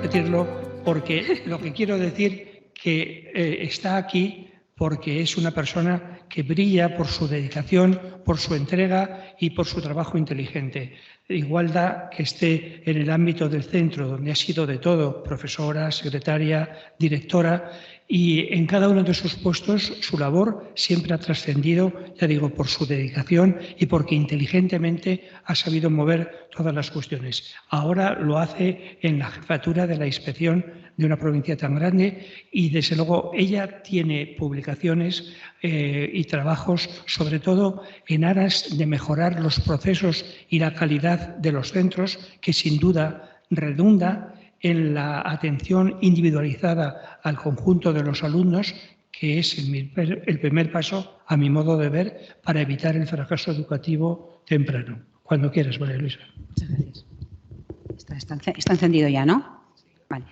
repetirlo porque lo que quiero decir que está aquí porque es una persona que brilla por su dedicación, por su entrega y por su trabajo inteligente. Igual da que esté en el ámbito del centro, donde ha sido de todo, profesora, secretaria, directora, y en cada uno de sus puestos su labor siempre ha trascendido, ya digo, por su dedicación y porque inteligentemente ha sabido mover todas las cuestiones. Ahora lo hace en la jefatura de la inspección de una provincia tan grande y, desde luego, ella tiene publicaciones y trabajos, sobre todo en aras de mejorar los procesos y la calidad de los centros, que sin duda redunda en la atención individualizada al conjunto de los alumnos, que es el primer paso, a mi modo de ver, para evitar el fracaso educativo temprano. Cuando quieras, María Luisa. Muchas gracias. Está encendido ya, ¿no? Vale.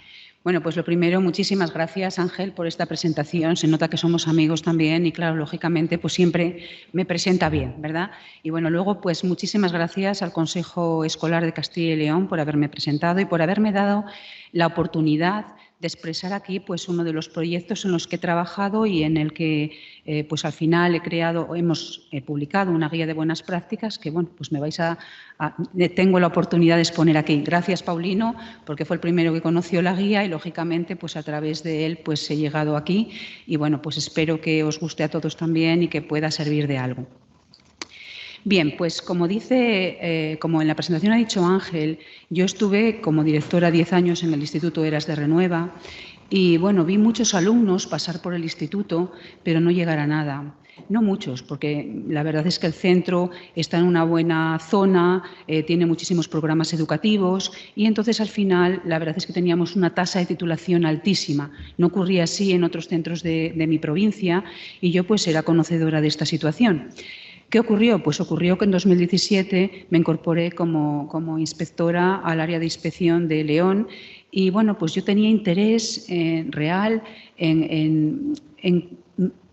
Bueno, pues lo primero, muchísimas gracias, Ángel, por esta presentación. Se nota que somos amigos también y, claro, lógicamente, pues siempre me presenta bien, ¿verdad? Y, bueno, luego, pues muchísimas gracias al Consejo Escolar de Castilla y León por haberme presentado y por haberme dado la oportunidad de expresar aquí pues uno de los proyectos en los que he trabajado y en el que pues al final hemos publicado una guía de buenas prácticas que bueno, pues tengo la oportunidad de exponer aquí. Gracias, Paulino, porque fue el primero que conoció la guía y lógicamente pues a través de él pues he llegado aquí y bueno, pues espero que os guste a todos también y que pueda servir de algo. Bien, pues como en la presentación ha dicho Ángel, yo estuve como directora 10 años en el Instituto Eras de Renueva y bueno, vi muchos alumnos pasar por el instituto, pero no llegar a nada. No muchos, porque la verdad es que el centro está en una buena zona, tiene muchísimos programas educativos y entonces al final la verdad es que teníamos una tasa de titulación altísima. No ocurría así en otros centros de mi provincia y yo pues era conocedora de esta situación. ¿Qué ocurrió? Pues ocurrió que en 2017 me incorporé como inspectora al área de inspección de León y bueno, pues yo tenía interés real en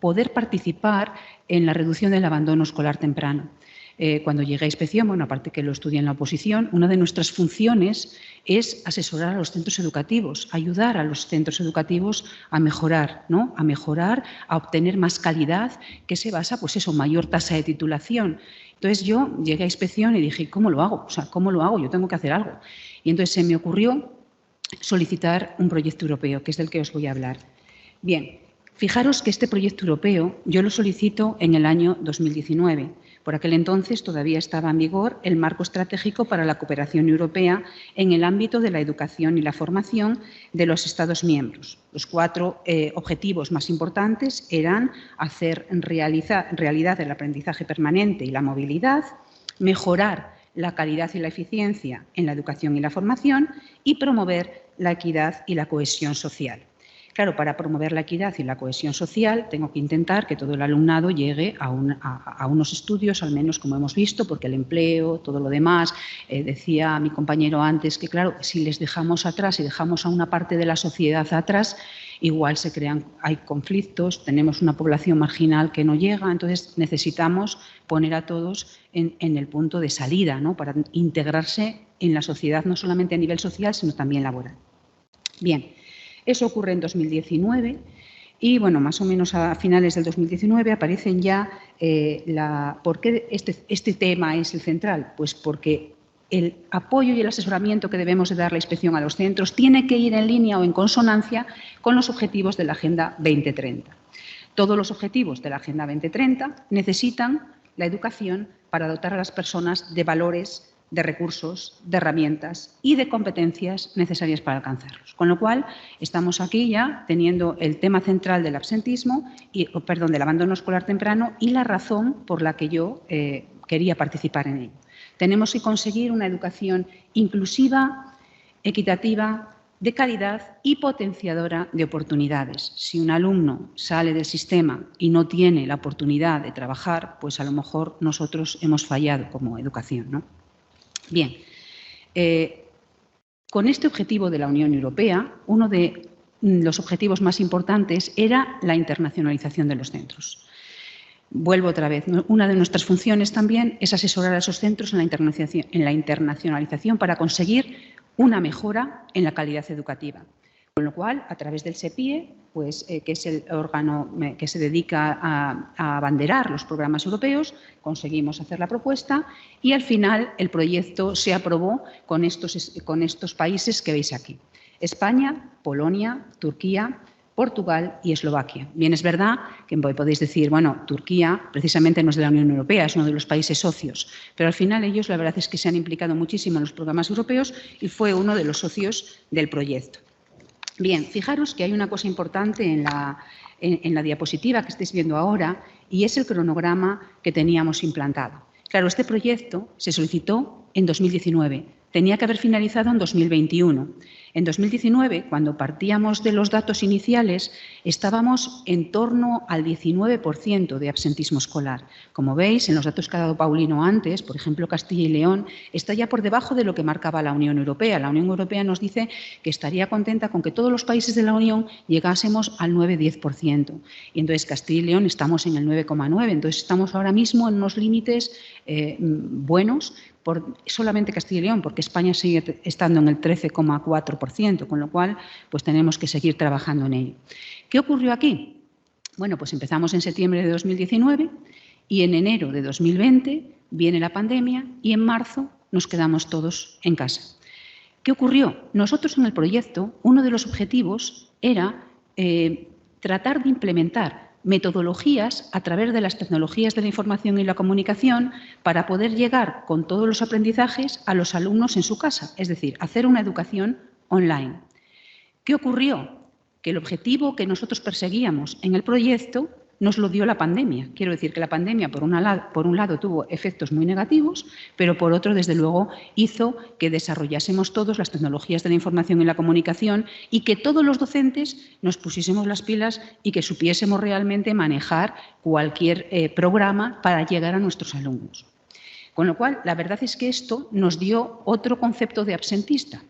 poder participar en la reducción del abandono escolar temprano. Cuando llegué a inspección, bueno, aparte que lo estudié en la oposición, una de nuestras funciones es asesorar a los centros educativos, ayudar a los centros educativos a mejorar, ¿no? A mejorar, a obtener más calidad, que se basa, pues eso, mayor tasa de titulación. Entonces yo llegué a inspección y dije, ¿cómo lo hago? O sea, ¿cómo lo hago? Yo tengo que hacer algo. Y entonces se me ocurrió solicitar un proyecto europeo, que es del que os voy a hablar. Bien, fijaros que este proyecto europeo yo lo solicito en el año 2019. Por aquel entonces todavía estaba en vigor el marco estratégico para la cooperación europea en el ámbito de la educación y la formación de los Estados miembros. Los 4 objetivos más importantes eran hacer realidad el aprendizaje permanente y la movilidad, mejorar la calidad y la eficiencia en la educación y la formación y promover la equidad y la cohesión social. Claro, para promover la equidad y la cohesión social tengo que intentar que todo el alumnado llegue a unos estudios, al menos como hemos visto, porque el empleo, todo lo demás, decía mi compañero antes que, claro, si les dejamos atrás y dejamos a una parte de la sociedad atrás, igual hay conflictos, tenemos una población marginal que no llega, entonces necesitamos poner a todos en el punto de salida, ¿no? Para integrarse en la sociedad, no solamente a nivel social, sino también laboral. Bien. Eso ocurre en 2019 y, bueno, más o menos a finales del 2019 aparecen ya ¿por qué este tema es el central? Pues porque el apoyo y el asesoramiento que debemos de dar la inspección a los centros tiene que ir en línea o en consonancia con los objetivos de la Agenda 2030. Todos los objetivos de la Agenda 2030 necesitan la educación para dotar a las personas de valores, de recursos, de herramientas y de competencias necesarias para alcanzarlos. Con lo cual, estamos aquí ya teniendo el tema central del del abandono escolar temprano y la razón por la que yo quería participar en ello. Tenemos que conseguir una educación inclusiva, equitativa, de calidad y potenciadora de oportunidades. Si un alumno sale del sistema y no tiene la oportunidad de trabajar, pues a lo mejor nosotros hemos fallado como educación, ¿no? Bien, con este objetivo de la Unión Europea, uno de los objetivos más importantes era la internacionalización de los centros. Vuelvo otra vez, una de nuestras funciones también es asesorar a esos centros en la internacionalización para conseguir una mejora en la calidad educativa. Con lo cual, a través del SEPIE, pues, que es el órgano que se dedica a abanderar los programas europeos, conseguimos hacer la propuesta y al final el proyecto se aprobó con estos países que veis aquí: España, Polonia, Turquía, Portugal y Eslovaquia. Bien, es verdad que podéis decir, bueno, Turquía precisamente no es de la Unión Europea, es uno de los países socios, pero al final ellos la verdad es que se han implicado muchísimo en los programas europeos y fue uno de los socios del proyecto. Bien, fijaros que hay una cosa importante en la diapositiva que estáis viendo ahora y es el cronograma que teníamos implantado. Claro, este proyecto se solicitó en 2019, tenía que haber finalizado en 2021. En 2019, cuando partíamos de los datos iniciales, estábamos en torno al 19% de absentismo escolar. Como veis, en los datos que ha dado Paulino antes, por ejemplo, Castilla y León está ya por debajo de lo que marcaba la Unión Europea. La Unión Europea nos dice que estaría contenta con que todos los países de la Unión llegásemos al 9-10%. Y entonces Castilla y León estamos en el 9,9%. Entonces estamos ahora mismo en unos límites buenos, solamente Castilla y León, porque España sigue estando en el 13,4%, con lo cual pues tenemos que seguir trabajando en ello. ¿Qué ocurrió aquí? Bueno, pues empezamos en septiembre de 2019 y en enero de 2020 viene la pandemia y en marzo nos quedamos todos en casa. ¿Qué ocurrió? Nosotros en el proyecto, uno de los objetivos era tratar de implementar metodologías a través de las tecnologías de la información y la comunicación para poder llegar con todos los aprendizajes a los alumnos en su casa, es decir, hacer una educación online. ¿Qué ocurrió? Que el objetivo que nosotros perseguíamos en el proyecto nos lo dio la pandemia. Quiero decir que la pandemia, por un lado, tuvo efectos muy negativos, pero por otro, desde luego, hizo que desarrollásemos todos las tecnologías de la información y la comunicación y que todos los docentes nos pusiésemos las pilas y que supiésemos realmente manejar cualquier programa para llegar a nuestros alumnos. Con lo cual, la verdad es que esto nos dio otro concepto de absentista.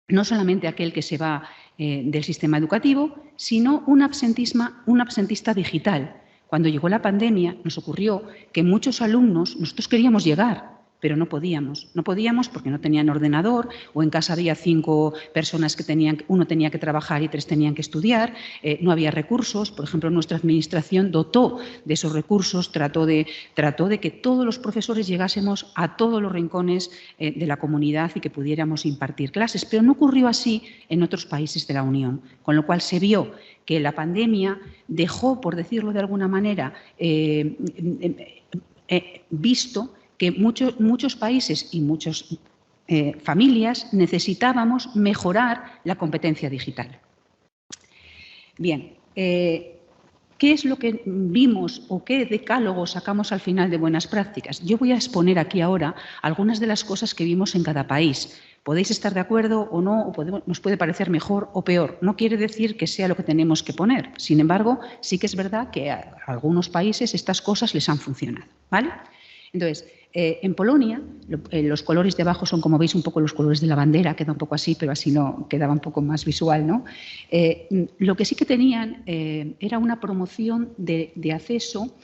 No solamente aquel que se va del sistema educativo, sino un absentista digital. Cuando llegó la pandemia, nos ocurrió que muchos alumnos, nosotros queríamos llegar, pero no podíamos. No podíamos porque no tenían ordenador o en casa había 5 personas que uno tenía que trabajar y 3 tenían que estudiar, no había recursos. Por ejemplo, nuestra administración dotó de esos recursos, trató de que todos los profesores llegásemos a todos los rincones de la comunidad y que pudiéramos impartir clases, pero no ocurrió así en otros países de la Unión, con lo cual se vio que la pandemia dejó, por decirlo de alguna manera, visto que muchos países y muchas familias necesitábamos mejorar la competencia digital. Bien, ¿qué es lo que vimos o qué decálogo sacamos al final de buenas prácticas? Yo voy a exponer aquí ahora algunas de las cosas que vimos en cada país. Podéis estar de acuerdo o no, o nos puede parecer mejor o peor. No quiere decir que sea lo que tenemos que poner. Sin embargo, sí que es verdad que a algunos países estas cosas les han funcionado, ¿vale? Entonces, en Polonia, los colores de abajo son, como veis, un poco los colores de la bandera, queda un poco así, pero así no quedaba un poco más visual, ¿no? Lo que sí que tenían era una promoción de acceso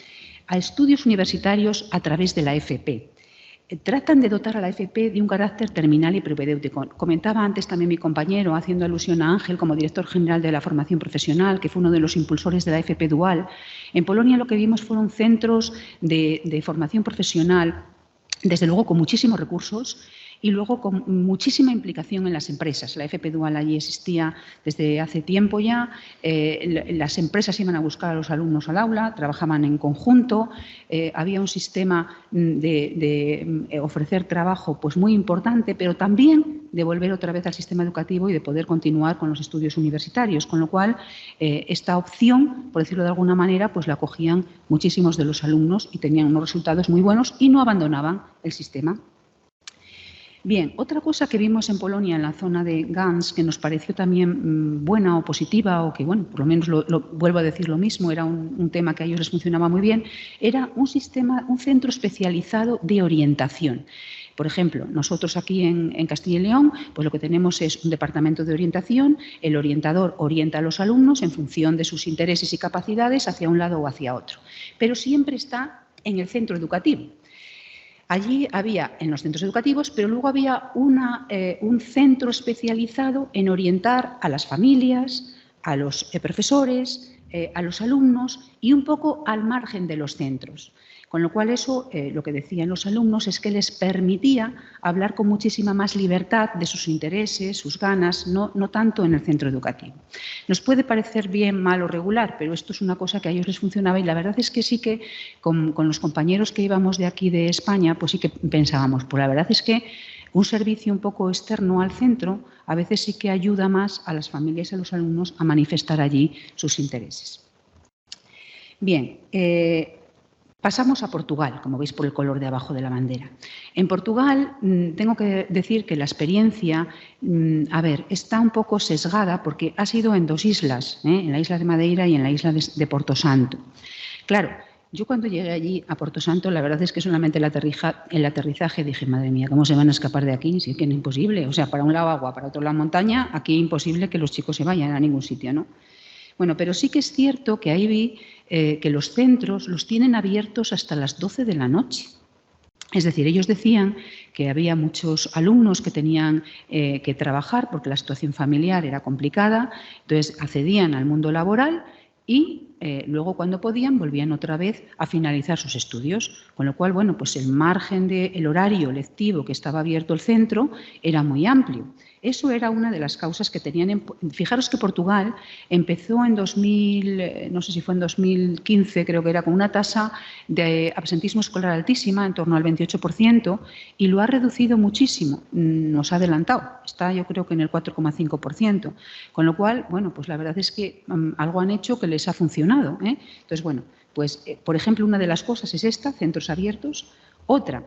a estudios universitarios a través de la FP. Tratan de dotar a la FP de un carácter terminal y propedéutico. Comentaba antes también mi compañero, haciendo alusión a Ángel como director general de la formación profesional, que fue uno de los impulsores de la FP dual. En Polonia lo que vimos fueron centros de formación profesional, desde luego con muchísimos recursos y luego con muchísima implicación en las empresas. La FP dual allí existía desde hace tiempo ya, las empresas iban a buscar a los alumnos al aula, trabajaban en conjunto, había un sistema de ofrecer trabajo pues muy importante, pero también de volver otra vez al sistema educativo y de poder continuar con los estudios universitarios, con lo cual esta opción, por decirlo de alguna manera, pues la acogían muchísimos de los alumnos y tenían unos resultados muy buenos y no abandonaban el sistema. Bien, otra cosa que vimos en Polonia, en la zona de Gans, que nos pareció también buena o positiva, o que, bueno, por lo menos vuelvo a decir lo mismo, era un tema que a ellos les funcionaba muy bien, era un centro especializado de orientación. Por ejemplo, nosotros aquí en Castilla y León, pues lo que tenemos es un departamento de orientación, el orientador orienta a los alumnos en función de sus intereses y capacidades hacia un lado o hacia otro, pero siempre está en el centro educativo. Allí había en los centros educativos, pero luego había un centro especializado en orientar a las familias, a los profesores, a los alumnos y un poco al margen de los centros. Con lo cual eso, lo que decían los alumnos es que les permitía hablar con muchísima más libertad de sus intereses, sus ganas, no tanto en el centro educativo. Nos puede parecer bien, mal o regular, pero esto es una cosa que a ellos les funcionaba y la verdad es que sí que con los compañeros que íbamos de aquí de España, pues sí que pensábamos, pues la verdad es que un servicio un poco externo al centro a veces sí que ayuda más a las familias y a los alumnos a manifestar allí sus intereses. Bien, pasamos a Portugal, como veis por el color de abajo de la bandera. En Portugal tengo que decir que la experiencia, está un poco sesgada porque ha sido en dos islas, en la isla de Madeira y en la isla de Porto Santo. Claro, yo cuando llegué allí a Porto Santo, la verdad es que solamente el aterrizaje dije, madre mía, ¿cómo se van a escapar de aquí? Si es que es imposible. O sea, para un lado agua, para otro lado montaña, aquí imposible que los chicos se vayan a ningún sitio, ¿no? Bueno, pero sí que es cierto que ahí vi que los centros los tienen abiertos hasta las 12 de la noche. Es decir, ellos decían que había muchos alumnos que tenían que trabajar porque la situación familiar era complicada, entonces accedían al mundo laboral y luego cuando podían volvían otra vez a finalizar sus estudios, con lo cual, bueno, pues el margen del horario lectivo que estaba abierto el centro era muy amplio. Eso era una de las causas que tenían. Fijaros que Portugal empezó en 2000, no sé si fue en 2015, creo que era, con una tasa de absentismo escolar altísima, en torno al 28%, y lo ha reducido muchísimo. Nos ha adelantado, está yo creo que en el 4,5%. Con lo cual, bueno, pues la verdad es que algo han hecho que les ha funcionado, ¿eh? Entonces, bueno, pues por ejemplo, una de las cosas es esta, centros abiertos. Otra,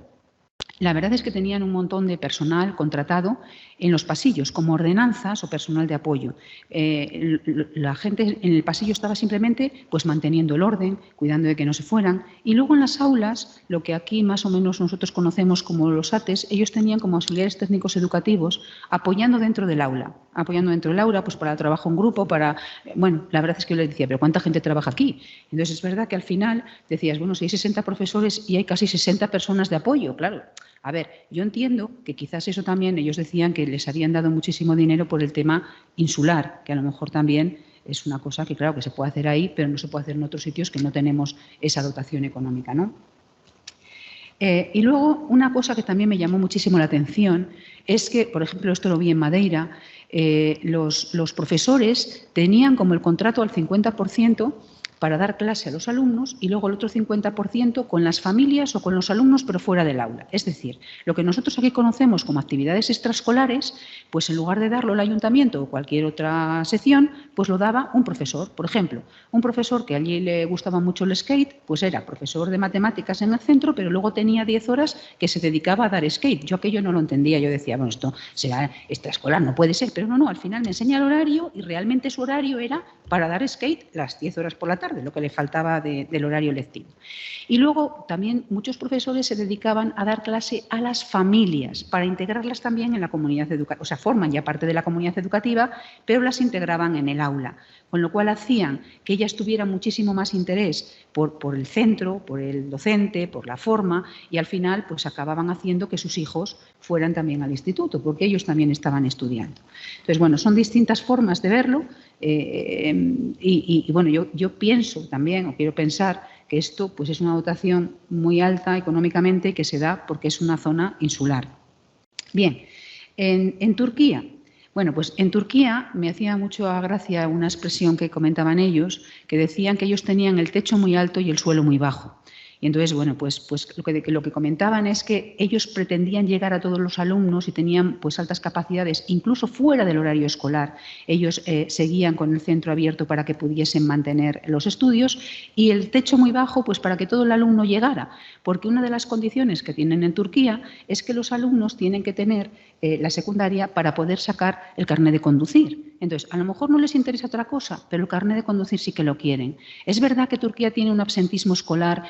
la verdad es que tenían un montón de personal contratado en los pasillos, como ordenanzas o personal de apoyo. La gente en el pasillo estaba simplemente pues, manteniendo el orden, cuidando de que no se fueran. Y luego en las aulas, lo que aquí más o menos nosotros conocemos como los ATES, ellos tenían como auxiliares técnicos educativos apoyando dentro del aula. Apoyando dentro del aula pues, para el trabajo en grupo, para... Bueno, la verdad es que yo les decía, ¿pero cuánta gente trabaja aquí? Entonces es verdad que al final decías, bueno, si hay 60 profesores y hay casi 60 personas de apoyo, claro. A ver, yo entiendo que quizás eso también, ellos decían que les habían dado muchísimo dinero por el tema insular, que a lo mejor también es una cosa que claro que se puede hacer ahí, pero no se puede hacer en otros sitios que no tenemos esa dotación económica, ¿no? Y luego una cosa que también me llamó muchísimo la atención es que, por ejemplo, esto lo vi en Madeira, los profesores tenían como el contrato al 50% para dar clase a los alumnos y luego el otro 50% con las familias o con los alumnos pero fuera del aula. Es decir, lo que nosotros aquí conocemos como actividades extraescolares, pues en lugar de darlo el ayuntamiento o cualquier otra sección, pues lo daba un profesor. Por ejemplo, un profesor que allí le gustaba mucho el skate, pues era profesor de matemáticas en el centro, pero luego tenía 10 horas que se dedicaba a dar skate. Yo aquello no lo entendía, yo decía, bueno, esto será extraescolar, no puede ser, pero no, al final me enseña el horario y realmente su horario era para dar skate las 10 horas por la tarde, lo que le faltaba del horario lectivo. Y luego también muchos profesores se dedicaban a dar clase a las familias para integrarlas también en la comunidad educativa, o sea, forman ya parte de la comunidad educativa, pero las integraban en el aula, con lo cual hacían que ellas tuvieran muchísimo más interés por el centro, por el docente, por la forma y al final pues acababan haciendo que sus hijos fueran también al instituto, porque ellos también estaban estudiando. Entonces, bueno, son distintas formas de verlo. Bueno, yo pienso también, o quiero pensar, que esto pues, es una dotación muy alta económicamente que se da porque es una zona insular. Bien, en Turquía, bueno, pues en Turquía me hacía mucho gracia una expresión que comentaban ellos, que decían que ellos tenían el techo muy alto y el suelo muy bajo. Y entonces, bueno, pues lo que comentaban es que ellos pretendían llegar a todos los alumnos y tenían pues altas capacidades, incluso fuera del horario escolar. Ellos seguían con el centro abierto para que pudiesen mantener los estudios y el techo muy bajo pues para que todo el alumno llegara. Porque una de las condiciones que tienen en Turquía es que los alumnos tienen que tener la secundaria para poder sacar el carnet de conducir. Entonces, a lo mejor no les interesa otra cosa, pero el carnet de conducir sí que lo quieren. Es verdad que Turquía tiene un absentismo escolar,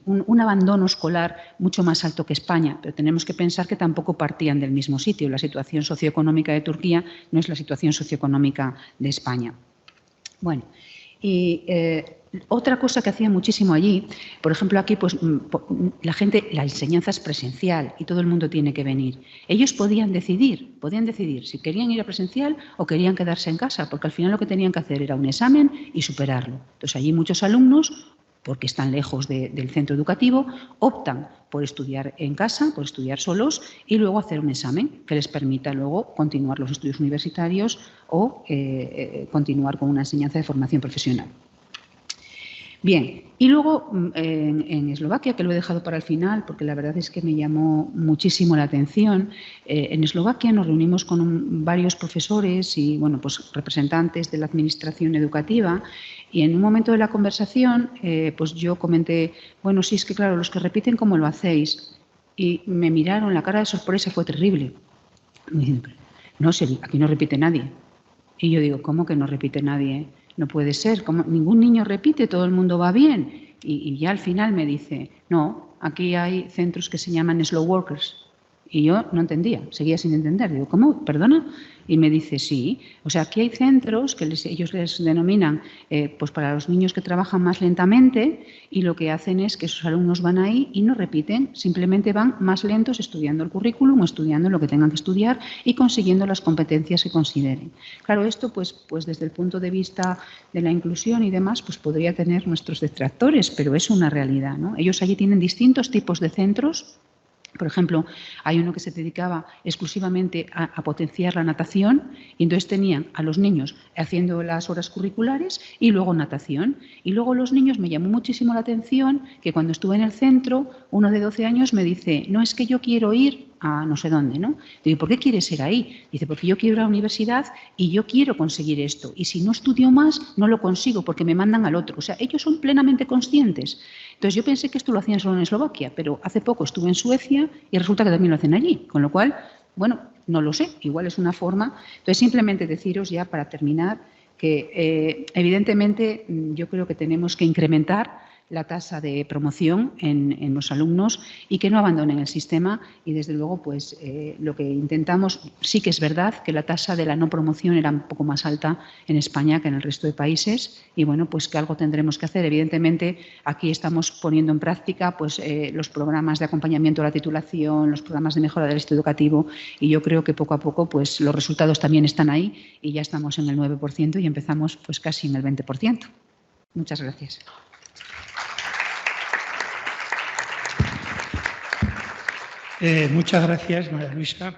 un abandono escolar mucho más alto que España, pero tenemos que pensar que tampoco partían del mismo sitio. La situación socioeconómica de Turquía no es la situación socioeconómica de España. Bueno, Y otra cosa que hacía muchísimo allí, por ejemplo, aquí pues la enseñanza es presencial y todo el mundo tiene que venir. Ellos podían decidir si querían ir a presencial o querían quedarse en casa, porque al final lo que tenían que hacer era un examen y superarlo. Entonces allí muchos alumnos, porque están lejos del centro educativo, optan por estudiar en casa, por estudiar solos y luego hacer un examen que les permita luego continuar los estudios universitarios o continuar con una enseñanza de formación profesional. Bien, y luego en Eslovaquia, que lo he dejado para el final porque la verdad es que me llamó muchísimo la atención, en Eslovaquia nos reunimos con varios profesores y bueno, pues representantes de la administración educativa y en un momento de la conversación pues yo comenté, bueno, sí, es que claro, los que repiten, ¿cómo lo hacéis? Y me miraron, la cara de sorpresa fue terrible. Me dicen, no, aquí no repite nadie. Y yo digo, ¿cómo que no repite nadie? No puede ser, como ningún niño repite, todo el mundo va bien. Y ya al final me dice, no, aquí hay centros que se llaman slow workers. Y yo no entendía, seguía sin entender. Digo, ¿cómo? ¿Perdona? Y me dice, sí. O sea, aquí hay centros que ellos les denominan pues para los niños que trabajan más lentamente y lo que hacen es que sus alumnos van ahí y no repiten, simplemente van más lentos estudiando el currículum o estudiando lo que tengan que estudiar y consiguiendo las competencias que consideren. Claro, esto pues desde el punto de vista de la inclusión y demás pues podría tener nuestros detractores, pero es una realidad, ¿no? Ellos allí tienen distintos tipos de centros. Por ejemplo, hay uno que se dedicaba exclusivamente a potenciar la natación y entonces tenían a los niños haciendo las horas curriculares y luego natación. Y luego los niños, me llamó muchísimo la atención que cuando estuve en el centro, uno de 12 años me dice, no, es que yo quiero ir a no sé dónde, ¿no? Digo, ¿por qué quieres ir ahí? Dice, porque yo quiero ir a la universidad y yo quiero conseguir esto. Y si no estudio más, no lo consigo porque me mandan al otro. O sea, ellos son plenamente conscientes. Entonces yo pensé que esto lo hacían solo en Eslovaquia, pero hace poco estuve en Suecia y resulta que también lo hacen allí. Con lo cual, bueno, no lo sé, igual es una forma. Entonces simplemente deciros ya para terminar que evidentemente yo creo que tenemos que incrementar la tasa de promoción en los alumnos y que no abandonen el sistema y desde luego pues lo que intentamos, sí que es verdad que la tasa de la no promoción era un poco más alta en España que en el resto de países y bueno pues que algo tendremos que hacer. Evidentemente aquí estamos poniendo en práctica pues los programas de acompañamiento a la titulación, los programas de mejora del éxito educativo y yo creo que poco a poco pues los resultados también están ahí y ya estamos en el 9% y empezamos pues casi en el 20%. Muchas gracias. Muchas gracias, María Luisa.